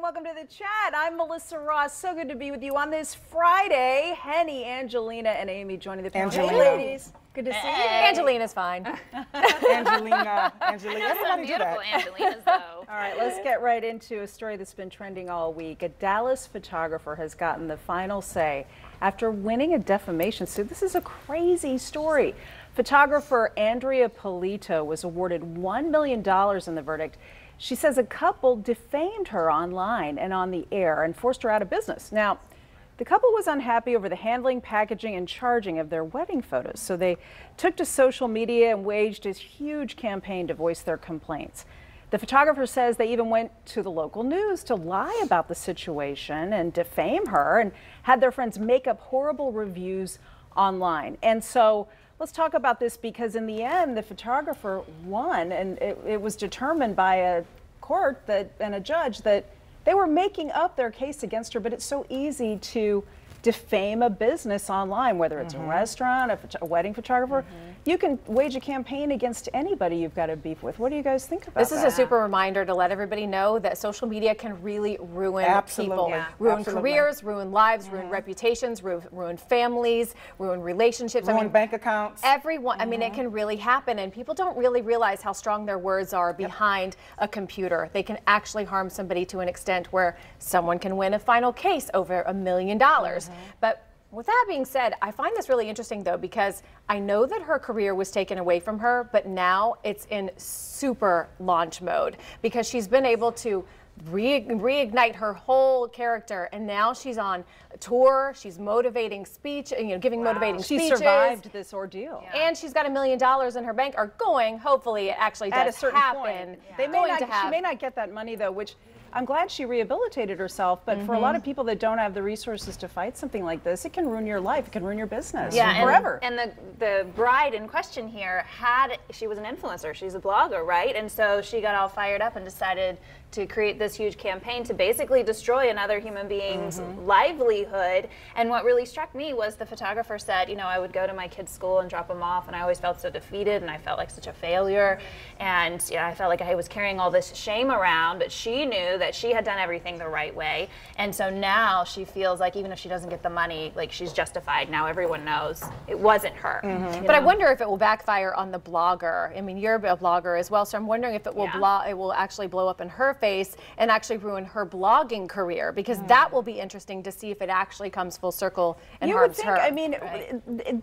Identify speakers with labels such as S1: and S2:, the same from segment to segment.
S1: welcome to the chat. I'm Melissa Ross. So good to be with you on this Friday. Henny, Angelina, and Amy joining the panel. Hey, ladies. Good to see you.
S2: Angelina's fine.
S3: Angelina.
S4: Everybody do that. Angelinas, though.
S1: All right, let's get right into a story that's been trending all week. A Dallas photographer has gotten the final say after winning a defamation suit. This is a crazy story. Photographer Andrea Polito was awarded $1 million in the verdict. She says a couple defamed her online and on the air and forced her out of business. Now, the couple was unhappy over the handling, packaging, and charging of their wedding photos, so they took to social media and waged a huge campaign to voice their complaints. The photographer says they even went to the local news to lie about the situation and defame her and had their friends make up horrible reviews online. And so let's talk about this, because in the end, the photographer won, and it was determined by a court and a judge that they were making up their case against her. But it's so easy to defame a business online, whether it's a restaurant, a wedding photographer. You can wage a campaign against anybody you've got a beef with. What do you guys think about that?
S2: This is a super reminder to let everybody know that social media can really ruin people, ruin careers, ruin lives, ruin reputations, ruin families, ruin relationships,
S3: ruin bank accounts.
S2: Everyone, I mean, it can really happen, and people don't really realize how strong their words are behind a computer. They can actually harm somebody to an extent where someone can win a final case over $1 million. But with that being said, I find this really interesting, though, because I know that her career was taken away from her, but now it's in super launch mode because she's been able to reignite her whole character, and now she's on tour. She's motivating speech, giving motivating speeches.
S1: She survived this ordeal,
S2: and she's got $1 million in her bank, or going. Hopefully, it actually does
S1: at a certain
S2: happen.
S1: point. They may not. She may not get that money, though, which I'm glad she rehabilitated herself, but for a lot of people that don't have the resources to fight something like this, it can ruin your life. It can ruin your business forever.
S4: And the bride in question here she was an influencer. She's a blogger, right? And so she got all fired up and decided to create this huge campaign to basically destroy another human being's livelihood. And what really struck me was the photographer said, I would go to my kids' school and drop them off, and I always felt so defeated, and I felt like such a failure. And I felt like I was carrying all this shame around, but she knew that she had done everything the right way. And so now she feels like even if she doesn't get the money, like she's justified. Now everyone knows it wasn't her.
S2: But I wonder if it will backfire on the blogger. I mean, you're a blogger as well, so I'm wondering if it will it will actually blow up in her face and actually ruin her blogging career, because that will be interesting to see if it actually comes full circle and harms her.
S1: I mean,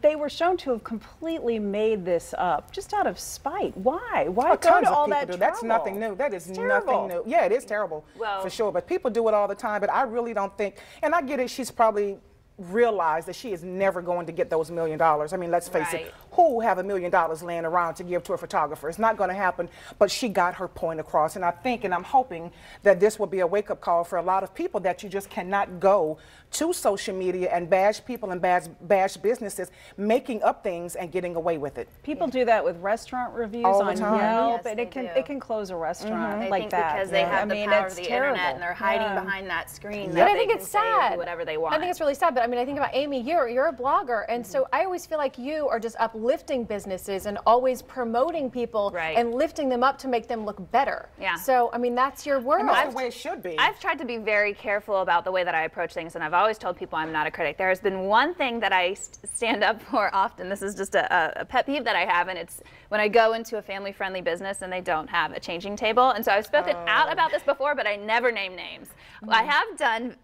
S1: they were shown to have completely made this up just out of spite. Why? Why go to all that trouble?
S3: That's nothing new. That is nothing new. Yeah, it is terrible, for sure. But people do it all the time. But I really don't think, and I get it, she's probably realized that she is never going to get those $1 million. I mean, let's face it, who have $1 million laying around to give to a photographer? It's not going to happen, but she got her point across. And I think, and I'm hoping that this will be a wake-up call for a lot of people, that you just cannot go to social media and bash people and bash businesses, making up things and getting away with it.
S1: People do that with restaurant reviews
S3: all
S1: on
S3: the time.
S1: Yelp, and it can close a restaurant like that.
S4: Because they have the power of the internet, and they're hiding behind that screen.
S2: But I think it's sad.
S4: Whatever they want.
S2: I think it's really sad. But I mean, I think about Amy. You're a blogger, and so I always feel like you are just uplifting businesses and always promoting people and lifting them up to make them look better.
S4: Yeah.
S2: So I mean, that's your world.
S3: And that's the way it should be.
S4: I've tried to be very careful about the way that I approach things, and I've always told people I'm not a critic. There has been one thing that I stand up for often. This is just a pet peeve that I have, and it's when I go into a family-friendly business and they don't have a changing table. And so I've spoken out about this before, but I never name names. I have done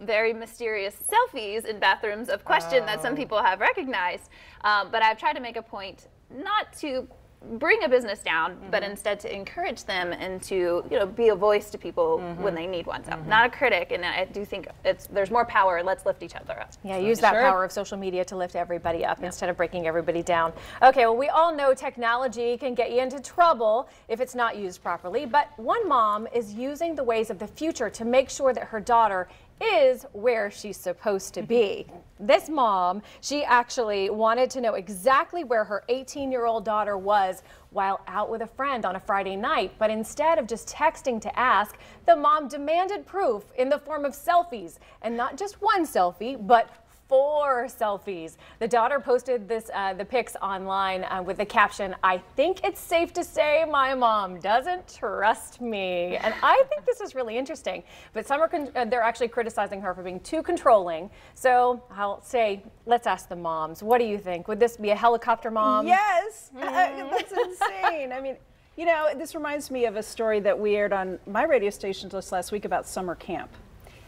S4: very mysterious selfies in bathrooms of question that some people have recognized, but I've tried to make a point not to bring a business down, but instead to encourage them and to be a voice to people when they need one. So not a critic, and I do think there's more power. Let's lift each other up.
S2: Yeah, use that power of social media to lift everybody up instead of breaking everybody down. Okay, well, we all know technology can get you into trouble if it's not used properly, but one mom is using the ways of the future to make sure that her daughter is where she's supposed to be. This mom, she actually wanted to know exactly where her 18-year-old daughter was while out with a friend on a Friday night, but instead of just texting to ask, the mom demanded proof in the form of selfies, and not just one selfie, but 4 selfies. The daughter posted the pics online with the caption, "I think it's safe to say my mom doesn't trust me." And I think this is really interesting. But some are they're actually criticizing her for being too controlling. So I'll say, let's ask the moms. What do you think? Would this be a helicopter mom?
S1: Yes. That's insane. I mean, you know, this reminds me of a story that we aired on my radio station just last week about summer camp.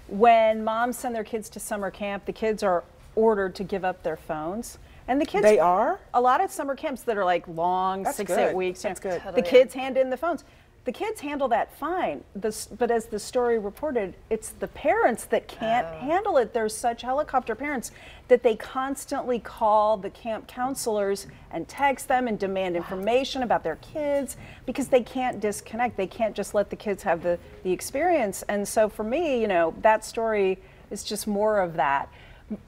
S1: When moms send their kids to summer camp, the kids are ordered to give up their phones. And the kids,
S3: they are?
S1: A lot of summer camps that are like long,
S3: That's
S1: 6-8
S3: good.
S1: weeks.
S3: That's good.
S1: The kids hand in the phones. The kids handle that fine, but as the story reported, it's the parents that can't handle it. There's such helicopter parents that they constantly call the camp counselors and text them and demand information about their kids because they can't disconnect. They can't just let the kids have the experience. And so for me, you know, that story is just more of that.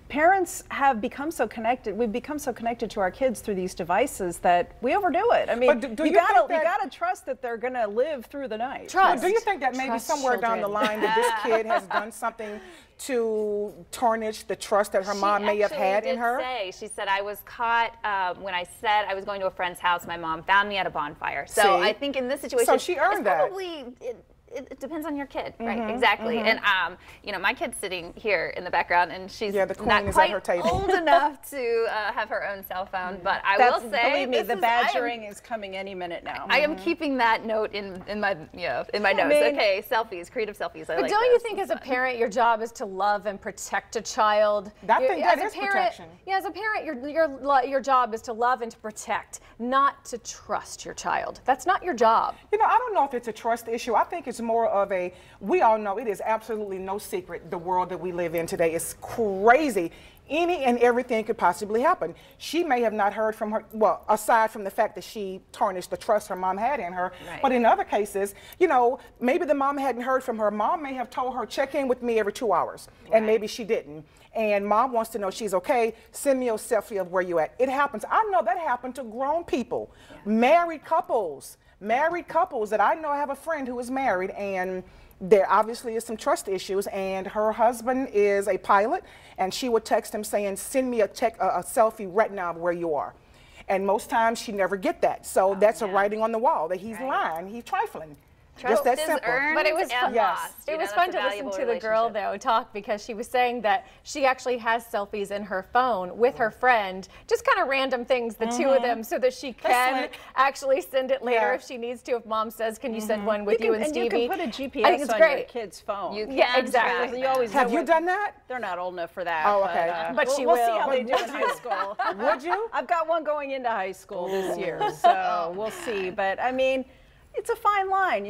S1: Parents have become so connected. We've become so connected to our kids through these devices that we overdo it. I mean, you gotta trust that they're gonna live through the night.
S3: Trust. Do you think that maybe somewhere down the line that this kid has done something to tarnish the trust that her mom may have had in her?
S4: She said, I was caught when I said I was going to a friend's house. My mom found me at a bonfire. So I think in this situation,
S3: so she earned that.
S4: It depends on your kid, right? Exactly. And you know, my kid's sitting here in the background, and she's
S3: the queen
S4: not
S3: is
S4: quite
S3: at her table.
S4: old enough to have her own cell phone. But I will say,
S1: believe me, the badgering is coming any minute now.
S4: I am keeping that note in my notes. Okay, selfies, creative selfies.
S2: But don't you think, as a parent, your job is to love and protect a child?
S3: That is protection.
S2: Yeah, as a parent, your job is to love and to protect, not to trust your child. That's not your job.
S3: You know, I don't know if it's a trust issue. I think it's more of a, we all know it is absolutely no secret the world that we live in today is crazy. Any and everything could possibly happen. She may have not heard from her, well, aside from the fact that she tarnished the trust her mom had in her, but in other cases, you know, maybe the mom hadn't heard from her. Mom may have told her, check in with me every 2 hours, and maybe she didn't. And mom wants to know she's okay, send me a selfie of where you at. It happens. I know that happened to grown people, married couples that I know. I have a friend who is married, and there obviously is some trust issues, and her husband is a pilot, and she would text him saying, send me a selfie right now of where you are. And most times she never get that. So that's a writing on the wall that he's lying, he's trifling.
S4: Trust
S3: Just that
S4: is
S3: simple.
S4: earned
S2: But it was
S4: and
S2: fun.
S4: lost.
S2: It was fun to listen to the girl though talk, because she was saying that she actually has selfies in her phone with her friend, just kind of random things, the two of them, so that she can actually send it later if she needs to. If mom says, "Can you send one with you and Stevie?"
S1: You can put a GPS on your kid's phone.
S4: You can,
S2: yeah, exactly.
S1: You always
S3: have you done that?
S1: They're not old enough for that.
S3: Oh, okay.
S2: But she
S1: we'll
S2: will.
S1: see how they do in high school.
S3: Would you?
S1: I've got one going into high school this year, so we'll see. But I mean, it's a fine line.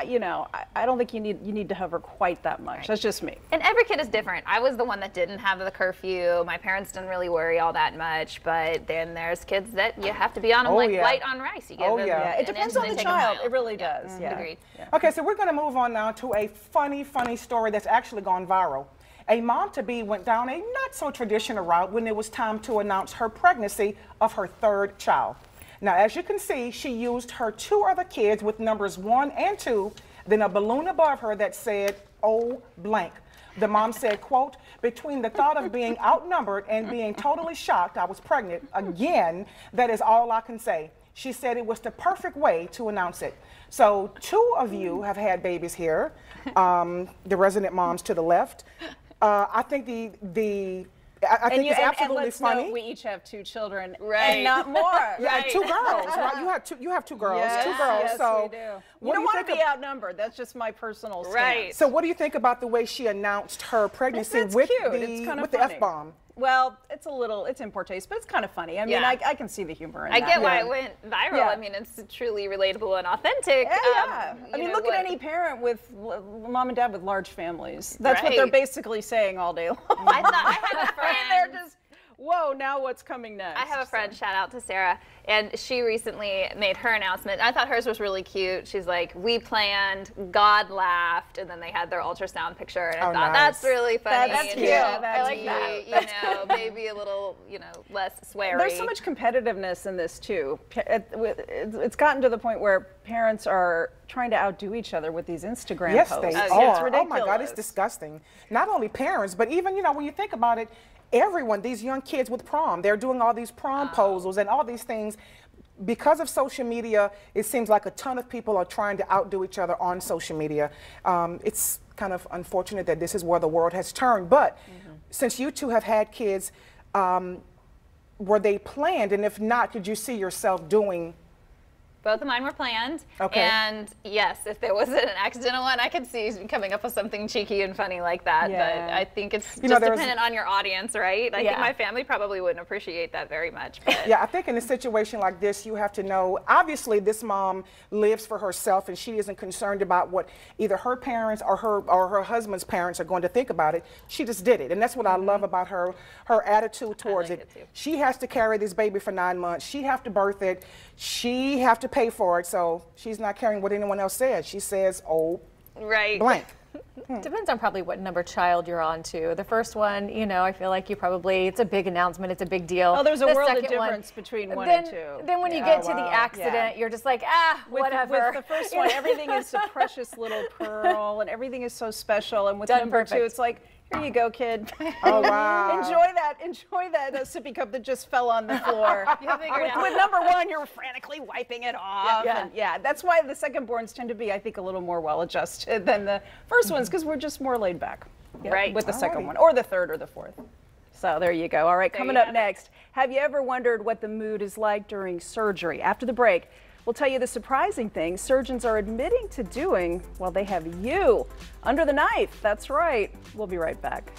S1: You know, I don't think you need to hover quite that much. That's just me.
S4: And every kid is different. I was the one that didn't have the curfew. My parents didn't really worry all that much. But then there's kids that you have to be on them light on rice. You give them
S1: it depends on the child. It really does. Yeah.
S4: Agreed.
S1: Yeah.
S3: Okay, so we're going to move on now to a funny story that's actually gone viral. A mom-to-be went down a not-so-traditional route when it was time to announce her pregnancy of her 3rd child. Now, as you can see, she used her 2 other kids with numbers 1 and 2, then a balloon above her that said, "Oh, blank." The mom said, quote, "Between the thought of being outnumbered and being totally shocked I was pregnant again, that is all I can say." She said it was the perfect way to announce it. So 2 of you have had babies here, the resident moms to the left. I think I think it's absolutely funny.
S1: Note, we each have 2 children,
S4: and
S1: not more.
S3: Yeah, 2 girls, right? You have 2 girls.
S1: Yes,
S3: 2 girls.
S1: yes,
S3: so
S1: we do. You don't want to be outnumbered. That's just my personal stance.
S4: Right.
S3: So what do you think about the way she announced her pregnancy with the F-bomb?
S1: Well, it's in poor taste, but it's kind of funny. I mean, I can see the humor in that.
S4: I get why it went viral.
S1: Yeah.
S4: I mean, it's truly relatable and authentic.
S1: Yeah. I mean, look at any parent with mom and dad with large families. That's what they're basically saying all day long.
S4: I thought I had a friend.
S1: They're just, whoa, now what's coming next?
S4: I have a friend, shout out to Sarah, and she recently made her announcement. I thought hers was really cute. She's like, "We planned, God laughed," and then they had their ultrasound picture, and I thought that's really funny.
S1: That's cute.
S2: I like that.
S4: You know, maybe a little, less sweary.
S1: There's so much competitiveness in this too. It's gotten to the point where parents are trying to outdo each other with these Instagram posts.
S3: Yes, they
S1: It's
S3: are.
S1: ridiculous.
S3: Oh my God, it's disgusting. Not only parents, but even, when you think about it, everyone, these young kids with prom, they're doing all these prom proposals and all these things. Because of social media, it seems like a ton of people are trying to outdo each other on social media. It's kind of unfortunate that this is where the world has turned. But since you two have had kids, were they planned? And if not, could you see yourself doing?
S4: Both of mine were planned.
S3: Okay.
S4: And yes, if there was an accidental one, I could see coming up with something cheeky and funny like that.
S1: Yeah.
S4: But I think it's just dependent on your audience, right? I think my family probably wouldn't appreciate that very much. But.
S3: Yeah, I think in a situation like this, you have to know, obviously this mom lives for herself and she isn't concerned about what either her parents or her husband's parents are going to think about it. She just did it. And that's what I love about her attitude towards it. She has to carry this baby for 9 months. She have to birth it. She have to pay for it, so she's not caring what anyone else says. She says, oh, blank.
S2: Depends on probably what number child you're on to. The first one, you know, I feel like you probably, it's a big announcement, it's a big deal.
S1: Oh, there's a world of difference between one and two.
S2: Then when you get to the accident, you're just like, whatever.
S1: With the first one, everything is a precious little pearl, and everything is so special. And with number two, it's like, here you go, kid.
S3: Oh, wow.
S1: Enjoy that sippy cup that just fell on the floor. With number one, you're frantically wiping it off. Yeah, that's why the second borns tend to be, I think, a little more well-adjusted than the first ones, because we're just more laid back.
S4: Right.
S1: With the second one, or the third or the fourth. So there you go. All right, coming up next, have you ever wondered what the mood is like during surgery? After the break, we'll tell you the surprising things surgeons are admitting to doing while they have you under the knife. That's right. We'll be right back.